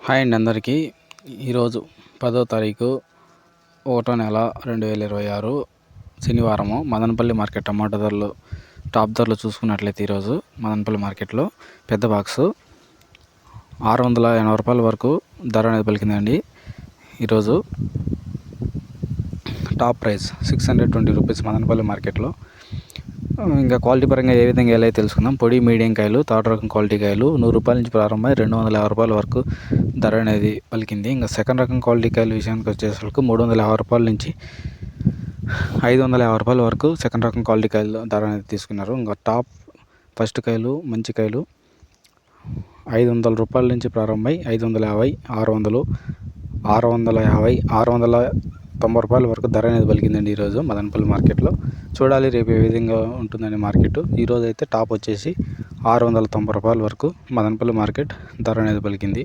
Hi అండి అందరికీ. ఈరోజు 10వ తారీఖు 1వ నెల 2026 శనివారము. మదనపల్లి మార్కెట్ టమాటా ధరలు టాప్ ధరలు చూసుకున్నట్లయితే ఈరోజు మదనపల్లి మార్కెట్లో పెద్ద బాక్సు 680 రూపాయల వరకు ధర అనేది పలికిందండి. ఈరోజు టాప్ ప్రైస్ 620 రూపీస్ మదనపల్లి మార్కెట్లో. ఇంకా క్వాలిటీ పరంగా ఏ విధంగా ఎలా తెలుసుకుందాం. పొడి మీడియం కాయలు, థర్డ్ రకం క్వాలిటీ కాయలు 100 రూపాయల నుంచి ప్రారంభమై 250 రూపాయల వరకు ధర అనేది పలికింది. ఇంకా సెకండ్ రకం క్వాలిటీ కాయల విషయానికి వచ్చేసరికి 350 రూపాయల నుంచి 550 రూపాయల వరకు సెకండ్ రకం క్వాలిటీ కాయలు ధర అనేది తీసుకున్నారు. ఇంకా టాప్ ఫస్ట్ కాయలు మంచి కాయలు 500 రూపాయల నుంచి ప్రారంభమై 550, 600, 650, 690 రూపాయల వరకు ధర అనేది పలికిందండి ఈరోజు మదనపల్లి మార్కెట్లో. చూడాలి రేపు ఏ విధంగా ఉంటుందని మార్కెట్. ఈరోజు అయితే టాప్ వచ్చేసి 690 రూపాయల వరకు మదనపల్లి మార్కెట్ ధర అనేది పలికింది.